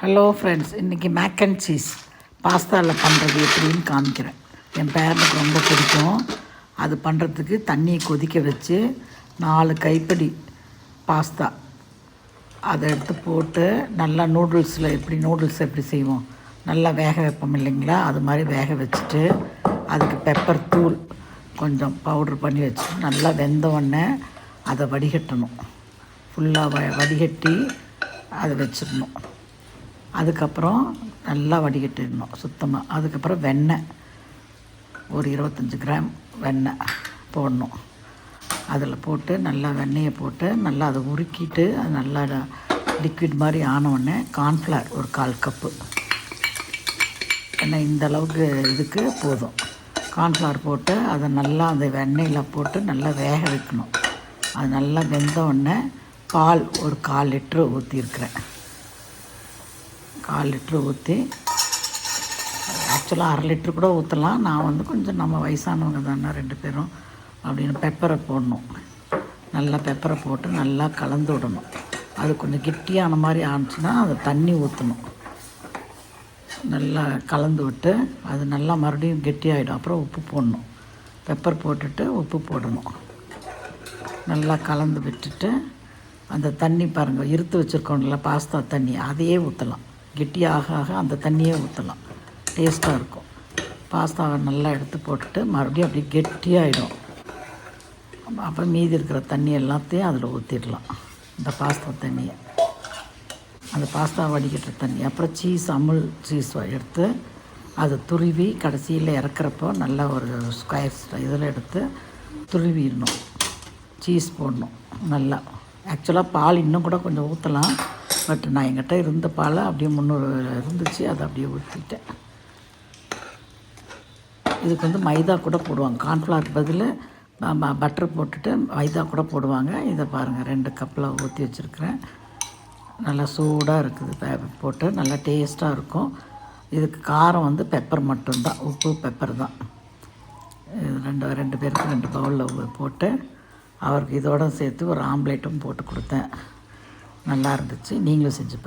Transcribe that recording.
Hello friends, இன்றைக்கி make and cheese பாஸ்தாவில் பண்ணுறது எப்படின்னு காமிக்கிறேன். என் பேரனுக்கு ரொம்ப பிடிக்கும். அது பண்ணுறதுக்கு தண்ணியை கொதிக்க வச்சு 4 கைப்பிடி பாஸ்தா அதை எடுத்து போட்டு நல்லா நூடுல்ஸ் எப்படி செய்வோம், நல்லா வேக வைப்போம் இல்லைங்களா, அது மாதிரி வேக வச்சுட்டு அதுக்கு பெப்பர் தூள் கொஞ்சம் பவுட்ரு பண்ணி வச்சுட்டு நல்லா வெந்த உடனே அதை வடிகட்டணும். ஃபுல்லாக வடிகட்டி அதை வச்சிடணும். அதுக்கப்புறம் நல்லா வடிகட்டிடணும் சுத்தமாக. அதுக்கப்புறம் வெண்ணெய் ஒரு 25 கிராம் வெண்ணெய் போடணும். அதில் போட்டு நல்லா வெண்ணெயை போட்டு நல்லா அதை உருக்கிட்டு அது நல்லா லிக்விட் மாதிரி ஆனவுடனே கார்ன்ஃப்ளவர் ஒரு 1/4 கப்பு, ஏன்னா இந்த அளவுக்கு இதுக்கு போதும். கார்ன்ஃப்ளவர் போட்டு அதை நல்லா அந்த வெண்ணெயில் போட்டு நல்லா வேக வைக்கணும். அது நல்லா வெந்த உடனே பால் ஒரு 1/4 லிட்ரு ஊற்றிருக்கிறேன். 1/4 லிட்ரு ஊற்றி, ஆக்சுவலாக 1/2 லிட்ரு கூட ஊற்றலாம். நான் கொஞ்சம் நம்ம வயசானவங்க தானே 2 பேரும் அப்படின்னு பெப்பரை போடணும். நல்லா பெப்பரை போட்டு நல்லா கலந்து விடணும். அது கொஞ்சம் கெட்டியான மாதிரி ஆனிச்சுன்னா அதை தண்ணி ஊற்றணும். நல்லா கலந்து விட்டு அது நல்லா மறுபடியும் கெட்டியாகிடும். அப்புறம் உப்பு போடணும். பெப்பர் போட்டுட்டு உப்பு போடணும். நல்லா கலந்து விட்டுட்டு அந்த தண்ணி பாருங்கள், இருத்து வச்சுருக்கோம்ல பாஸ்தா தண்ணி, அதையே ஊற்றலாம். கெட்டியாக ஆக அந்த தண்ணியே ஊற்றலாம், டேஸ்ட்டாக இருக்கும். பாஸ்தாவை நல்லா எடுத்து போட்டுட்டு மறுபடியும் அப்படியே கெட்டியாகிடும். அப்புறம் மீதி இருக்கிற தண்ணி எல்லாத்தையும் அதில் ஊற்றிடலாம். இந்த பாஸ்தா தண்ணியை, அந்த பாஸ்தா வடிகட்டுற தண்ணி. அப்புறம் அமுல் சீஸ் எடுத்து அதை துருவி கடைசியில் இறக்குறப்போ நல்லா ஒரு ஸ்கொயர் இதில் எடுத்து துருவிடணும். சீஸ் போடணும் நல்லா. ஆக்சுவலாக பால் இன்னும் கூட கொஞ்சம் ஊற்றலாம், பட் நான் என்கிட்ட இருந்த பாலை அப்படியே 300 இருந்துச்சு, அதை அப்படியே ஊற்றிட்டேன். இதுக்கு மைதா கூட போடுவாங்க. கார்ன்ஃப்ளவர் பதில் பட்டர் போட்டுட்டு மைதா கூட போடுவாங்க. இதை பாருங்கள், 2 கப்பில் ஊற்றி வச்சுருக்கிறேன். நல்லா சூடாக இருக்குது. போட்டு நல்லா டேஸ்ட்டாக இருக்கும். இதுக்கு காரம் பெப்பர் மட்டும்தான், உப்பு பெப்பர் தான். ரெண்டு பேருக்கு 2 பவுலில் போட்டு அவருக்கு இதோடு சேர்த்து ஒரு ஆம்லேட்டும் போட்டு கொடுத்தேன். நல்லா இருந்துச்சு. நீங்களும் செஞ்சு பாருங்கள்.